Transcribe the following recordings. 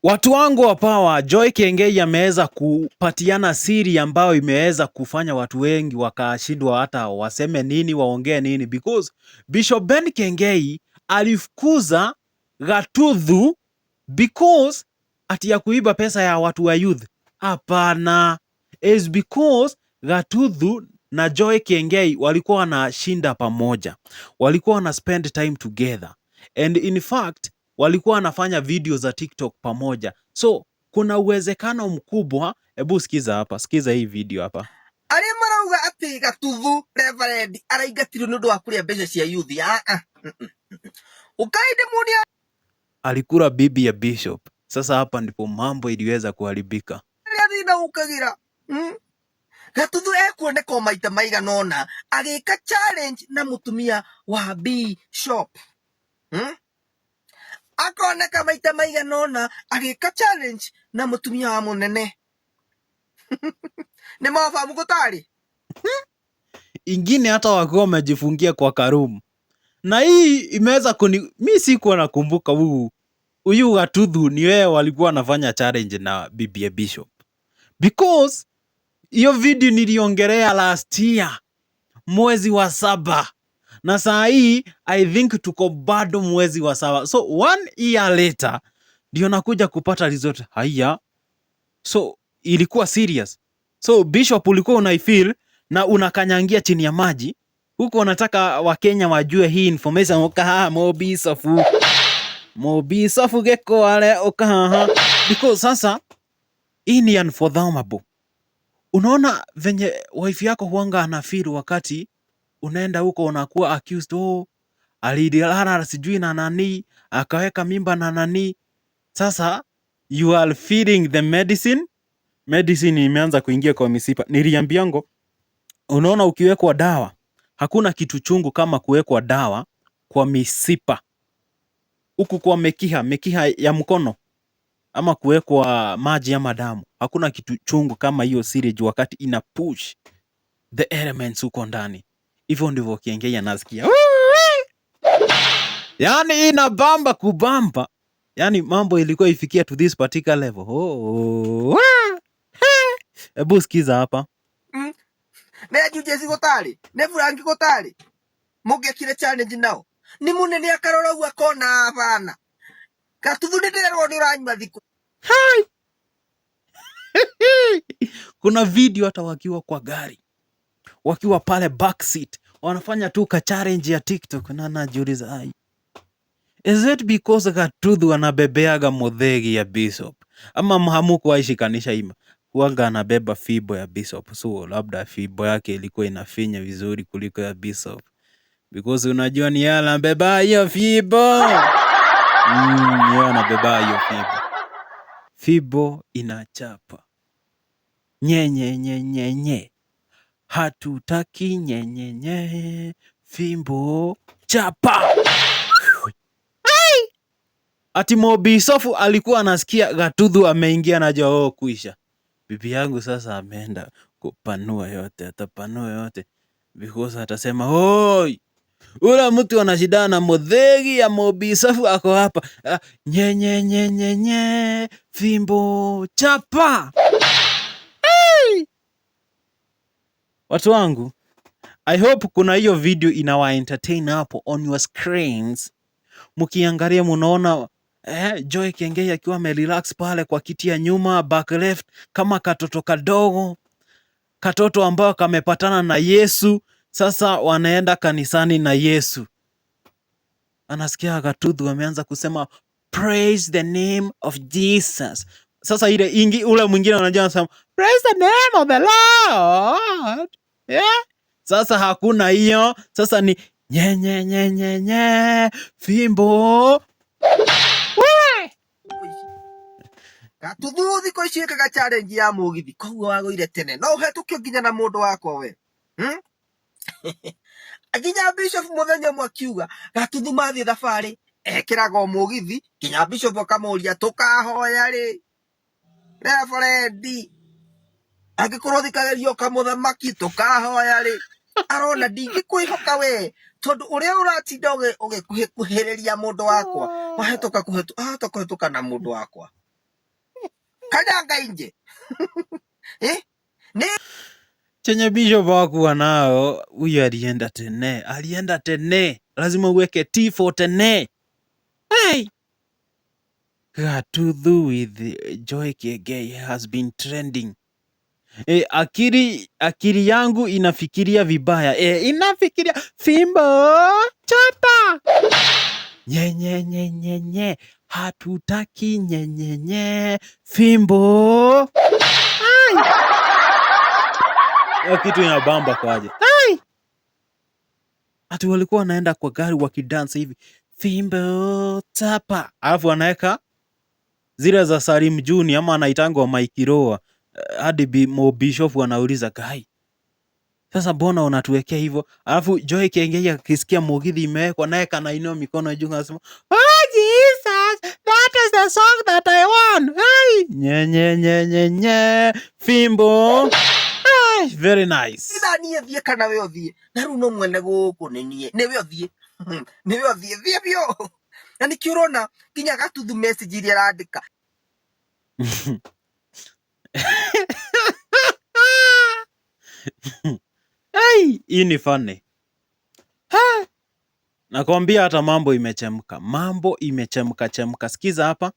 Watu wangu wa Power, Joy Kiengei ameweza kupatiana siri ambayo imeweza kufanya watu wengi wakashindwa hata waseme nini, waongee nini, because Bishop Ben Kiengei alifukuza Gatuthu because ati ya kuiba pesa ya watu wa youth. Hapana, is because Gatuthu na Joy Kiengei walikuwa wanashinda pamoja, walikuwa wana spend time together, and in fact walikuwa wanafanya video za TikTok pamoja. So kuna uwezekano mkubwa, hebu sikiza hapa, sikiza hii video hapa. Aria marauga ati Gatuthu Reverend araingatirwo nĩ ũndũ wa kũrĩa mbeca cia youth. Ukaide munia alikula bibi ya Bishop. Sasa hapa ndipo mambo iliweza kuharibika. Thina ukagira Gatuthu ekuoneka maita maigana ũna agĩka challenge na mũtumia wa Bishop. Akoneka maita maigana ũna agĩka challenge na mũtumia wa mũnene. Nĩ mafahamu gũtarĩ ingine hata wakiwa wamejifungia kwa karumu. Na hii imeweza mi sikuwa nakumbuka huyu Gatuthu ni wewe walikuwa wanafanya challenge na bibi ya Bishop. Because hiyo video niliongelea last year mwezi wa 7. Na saa hii I think tuko bado mwezi wa 7. So 1 year later ndio nakuja kupata result. Haya. So ilikuwa serious. So Bishop ulikuwa unaifeel na unakanyangia chini ya maji. Huko unataka Wakenya wajue hii information. Ukaha Mobisofu geko wale ukaha. Because sasa hii ni unfathomable. Unaona venye wife yako huanga anafeel wakati unaenda huko unakuwa accused, alidilala sijui na nani, akaweka mimba na nani. Sasa you are feeding the medicine imeanza kuingia kwa misipa. Niliambiango, unaona ukiwekwa dawa, hakuna kitu chungu kama kuwekwa dawa kwa misipa. Huku kwa mekiha ya mkono, ama kuwekwa maji ama damu. Hakuna kitu chungu kama hiyo syringe wakati ina push the elements huko ndani. Hivyo ndivyo Kiengei anasikia. Yani inabamba kubamba. Yani mambo ilikuwa ifikia to this particular level. Ebu sikiza hapa. Ne jujezi gũtarĩ, ne Franki gũtarĩ. Mũngĩkire challenge nao. Ni munene akarora u akona bana. Gatuthu nĩndĩrerwo nĩ ũranyua thikũ. Hai. Kuna video hata wakiwa kwa gari, wakiwa pale backseat, wanafanya tu ka challenge ya TikTok. Na najiuliza, ai, is it because Gatuthu anabebeaga modhegi ya Bishop? Ama mhamuku waishikanisha ima huanga anabeba fibo ya Bishop, so labda fibo yake ilikuwa inafinya vizuri kuliko ya Bishop, because unajua ni yeye anabeba hiyo fibo. Yeye anabeba hiyo fibo. Fibo inachapa. Nye. Hatutaki nye. Fimbo chapa. Ati Mobisofu alikuwa anasikia Gatuthu ameingia na joo kuisha. Bibi yangu sasa ameenda kupanua yote, atapanua yote. Because atasema, hoi, ula mtu anashidana na modhegi ya Mobisofu ako hapa. Nye. Fimbo chapa. Hey! Watu wangu, I hope kuna hiyo video inawa entertain hapo on your screens. Mukiangalia munaona Joy Kiengei akiwa amerelax pale kwa kiti ya nyuma, back left, kama katoto kadogo, katoto ambao kamepatana na Yesu. Sasa wanaenda kanisani na Yesu. Anasikia Gatuthu ameanza kusema praise the name of Jesus. Sasa ule mwingine anajua anasema praise the name of the Lord. Yeah? Sasa hakuna hiyo. Sasa ni nye fimbo. Gatuthu thikũ ici ĩkaga challenge ya mũgithi, koguo wagũire tene. No ũhetũkio nginya na mũndũ wakwa we. Nginya Bishop mũthenya ũmwe akiuga Gatuthu mathiĩ thabarĩ ekĩraga o mũgithi, nginya Bishop akamũria tũkahoya rĩ. Reverend angĩkorwo thikagĩrio kamũthamaki tũkahoya rĩ. Arona ndingĩkwĩhoka we, tondũ ũrĩa ũratinda ũgĩkuhĩrĩria mũndũ wakwa, wahetoka kũhetũka na mũndũ wakwa. kanyanga nje. Ni Chenye Bishop hakuwa nao, huyu alienda tene, lazima uweke T for tene. Hey! Gatuthu with Joy Kiengei has been trending. Akili yangu inafikiria vibaya. Inafikiria fimbo chapa. Nye. Hatutaki nye. Fimbo. Ai! Hiyo kitu inabamba kwaje. Ai! Ati walikuwa wanaenda kwa gari wakidance hivi. Fimbo chapa. Alafu wanaweka zile za Salim Junior ama anaitangwa Mike Roa. Hadi Bishop wanauliza guy, sasa mbona unatuwekea hivyo? Alafu Joy Kiengei akisikia mugithi imewekwa naye kanainua mikono juu anasema, oh Jesus, that is the song that I want. Hey! Nye. Fimbo. Hey, very nice. Ithanie thie kana we othie. Na riu no mwene guku ni nie. Ni we othie. Ni we othie thie bio. Na niki urona nginya Gatuthu message iria arandika. Hey, hii ni funny. Ha! Nakwambia hata mambo imechemka. Sikiza hapa.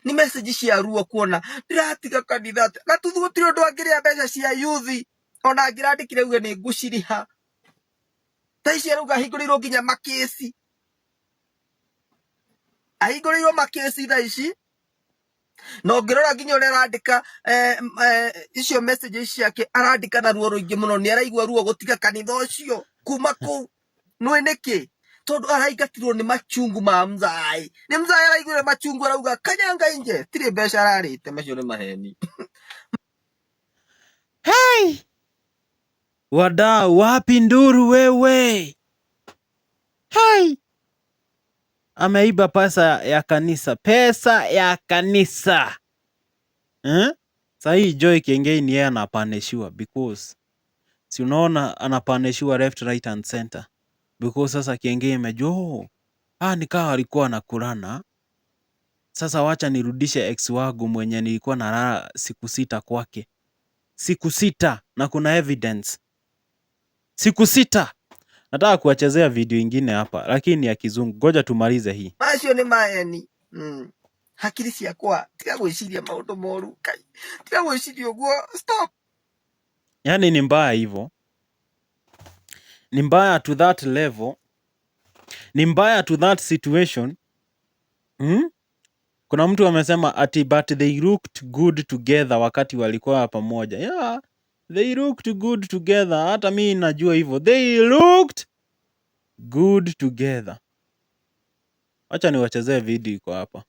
Ni message cia ruo kuona ndiratiga kanitha. Gatuthu gutiri undu angiria mbeca cia yuthi. Ona ngirandikire uge ni nguciriha. Taici aruga hingurirwo nginya makesi. Ahingũrĩirwo makesi thaa ici. No ngĩrora nginya ũrĩa arandĩka icio message ciake arandĩka na ruo rũingĩ mũno. Nĩ araigua ruo gũtiga kanitha ũcio kuma kũu. Nĩũĩ nĩkĩ? Tondũ araingatirwo nĩ machungu ma Mzai. Nĩ Mzai araiguire machungu arauga kanyanga nje. Tirĩ mbeca ararĩte, macio nĩ maheni. Hey! Wadau, wapi nduru wewe? Hey! Ameiba pesa ya kanisa. Sahii Joy Kiengei ni yeye anapanishiwa because si unaona anapanishiwa left, right and center because sasa Kiengei amejua nikawa alikuwa anakulana. Sasa wacha nirudishe ex wangu mwenye nilikuwa nalala siku 6 kwake. Siku 6 na kuna evidence. Siku 6. Nataka kuwachezea video ingine hapa lakini ya kizungu. Ngoja tumalize hii. Macio nĩ maheni. Hakiri ciakwa tiga gwĩciria maũndũ moru Kai. Tiga gwĩciria ũguo. Stop. Yani ni mbaya hivyo. Ni mbaya to that level. Ni mbaya to that situation. Kuna mtu amesema ati but they looked good together wakati walikuwa pamoja. Yeah, they looked good together. Hata mimi najua hivyo. They looked good together. Wacha niwachezee video iko hapa.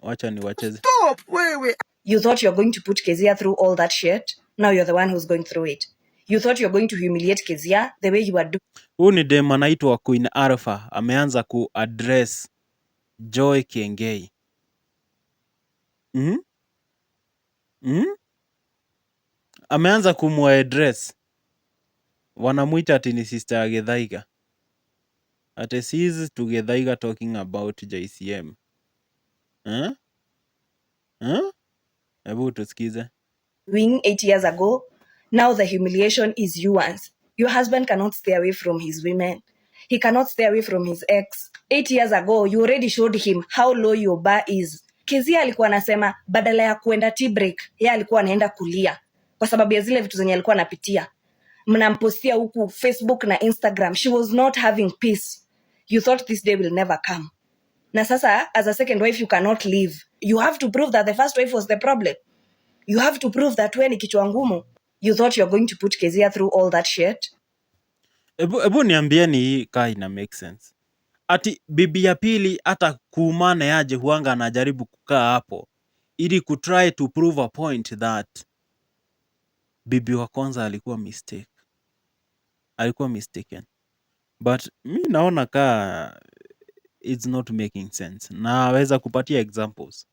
Wacha niwacheze. Stop, wewe. You thought you're going to put Kezia through all that shit. Now you're the one who's going through it. You thought you're going to humiliate Kezia the way you are doing. Huyu ni dem anaitwa Queen Alpha. Ameanza ku-address Joy Kiengei. Ameanza kumu-address. Wanamuita ati ni sister ya Githaiga. Ati sis to Githaiga talking about JCM. Hebu tusikize. Doing 8 years ago, now the humiliation is yours. Your husband cannot stay away from his women. He cannot stay away from his ex. 8 years ago, you already showed him how low your bar is. Kezia alikuwa anasema badala ya kuenda tea break, yeye alikuwa anaenda kulia kwa sababu ya zile vitu zenye alikuwa anapitia. Mnampostia huku Facebook na Instagram. She was not having peace. You thought this day will never come. Na sasa, as a second wife, you cannot leave. You have to prove that the first wife was the problem. You have to prove that we ni kichwa ngumu. You thought you're going to put Kezia through all that shit? Ebu niambieni hii kaa ina make sense. Ati bibi ya pili hata kuumane yaje huanga anajaribu kukaa hapo ili kutry to prove a point that bibi wa kwanza alikuwa mistaken. But mi naona kaa it's not making sense. Naweza kupatia examples.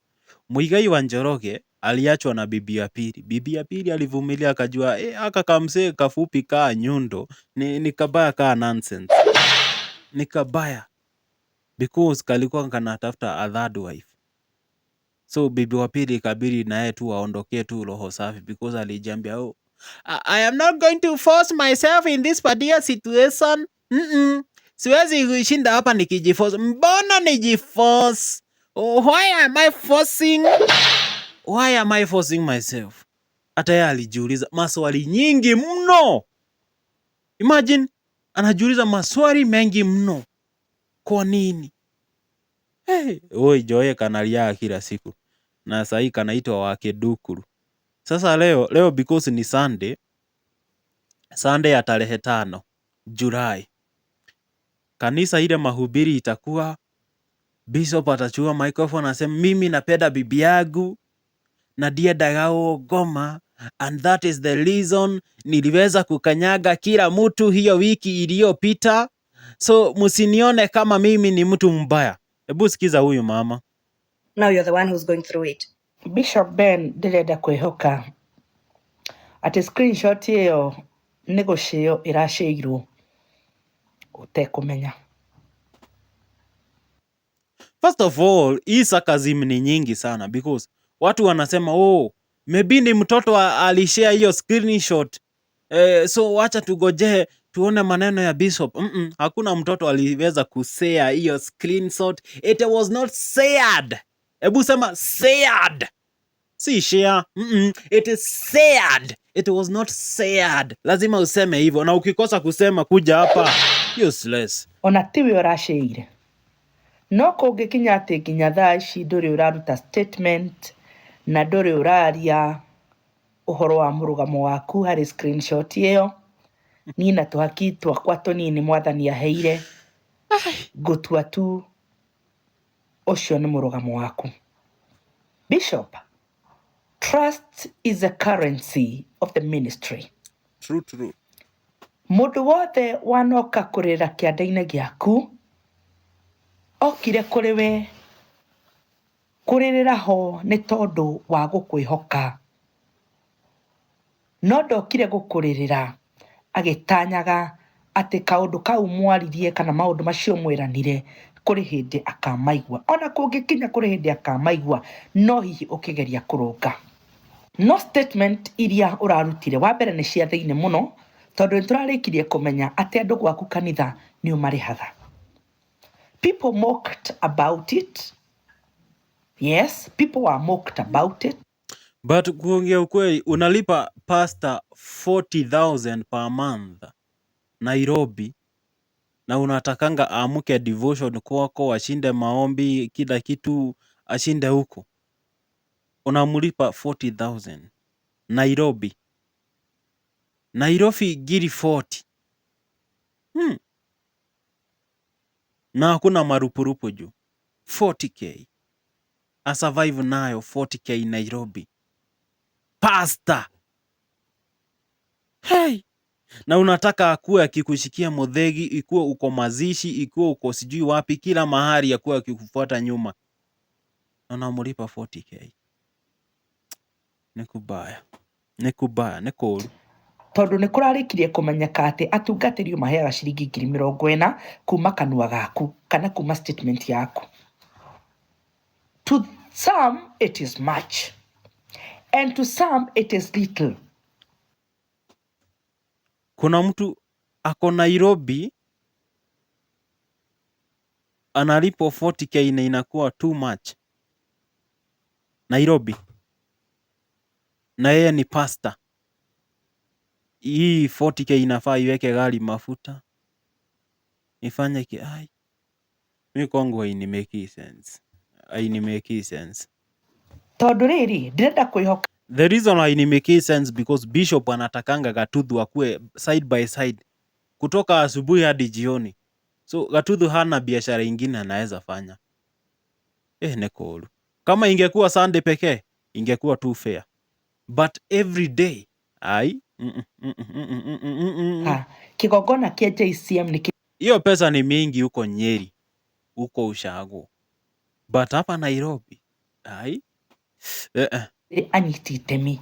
Muigai wa Njoroge aliachwa na bibi ya pili. Bibi ya pili alivumilia akajua aka kamsee kafupi kaa nyundo ni kabaya kaa nonsense. Ni kabaya because kalikuwa kanatafuta a third wife. So bibi wa pili ikabidi naye tu aondokee tu roho safi because alijiambia, oh, I am not going to force myself in this particular situation. Siwezi kushinda hapa nikijiforce. Mbona nijiforce? Why am I forcing? Why am I forcing myself? Hata yeye alijiuliza maswali nyingi mno. Imagine anajiuliza maswali mengi mno. Kwa nini? Hey, oi Joe kanalia kila siku. Na sasa hii kanaitwa Wakedukuru. Sasa leo because ni Sunday ya tarehe 5 Julai. Kanisa ile mahubiri itakuwa Bishop atachukua microphone asema mimi napenda bibi yangu na ndiendaga goma, and that is the reason niliweza kukanyaga kila mtu hiyo wiki iliyopita, so msinione kama mimi ni mtu mbaya. Hebu sikiza huyu mama. Now you're the one who's going through it. Bishop Ben ndirenda kwihoka ati screenshot iyo ni gucio irashirwo utekumenya. First of all, hii sarcasm ni nyingi sana because watu wanasema oh, maybe ni mtoto alishare hiyo screenshot. So wacha tugoje tuone maneno ya Bishop. Hakuna mtoto aliweza kushare hiyo screenshot. It was not shared. Hebu sema shared. Si share. It is shared. It was not shared. Lazima useme hivyo, na ukikosa kusema kuja hapa useless. Ona tiwe urashire. No kungikinya ati nginya thaa ici nduri uraruta statement na nduri uraria uhoro wa murugamo waku hari screenshot iyo nina tuhaki twakwa tunini mwathani aheire gutua tu ucio ni murugamo waku. Bishop, trust is a currency of the ministry. True. Mundu wothe wanoka kurira kianda-ini giaku okire kuri we kuririra ho ni tondu wa gukwihoka, no ndokire gukuririra agitanyaga ati kaundu kau mwaririe kana maundu macio mwiranire kuri hindi akamaigua. Ona kungikinya kuri hindi akamaigua no hihi ukigeria kurunga. No statement iria urarutire wa mbere ni cia thiini muno tondu turarikirie kumenya ati andu gwaku kanitha ni umarihaga. People mocked about it. Yes, people were mocked about it. But kuongea ukweli, unalipa pastor 40,000 per month Nairobi, na unatakanga amuke devotion kwako, ashinde maombi, kila kitu ashinde huko. Unamulipa 40,000 Nairobi. Nairobi giri 40. Na hakuna marupurupu juu. 40k. A survive nayo 40k Nairobi. Pastor. Hey. Na unataka akuwe akikushikia modhegi, ikuwe uko mazishi, ikuwe uko sijui wapi, kila mahali akuwe akikufuata nyuma. Na unamulipa 40k. Nikubaya. Nikuru. Tondu ni kurarikirie kumenyeka ati atungatirio maheaga ciringi 40,000 kuma kanua gaku kana kuma statement yaku. To some it is much and to some it is little. Kuna mtu ako Nairobi analipo 40k na inakuwa too much. Nairobi. Na yeye ni pastor. Hii 40k inafaa iweke gari mafuta. Ifanye ai. Mimi kwangu hainimeki sense. Tondu riri ndirenda kwihoka. The reason hainimeki sense because Bishop anatakanga Gatuthu akue side by side kutoka asubuhi hadi jioni. So Gatuthu hana biashara ingine anaweza fanya. Nekolu. Kama ingekuwa Sunday pekee, ingekuwa too fair. But every day, Kigongona kia JCM ni hiyo pesa ni mingi huko Nyeri, huko Ushago. But hapa Nairobi, anyiti itemi.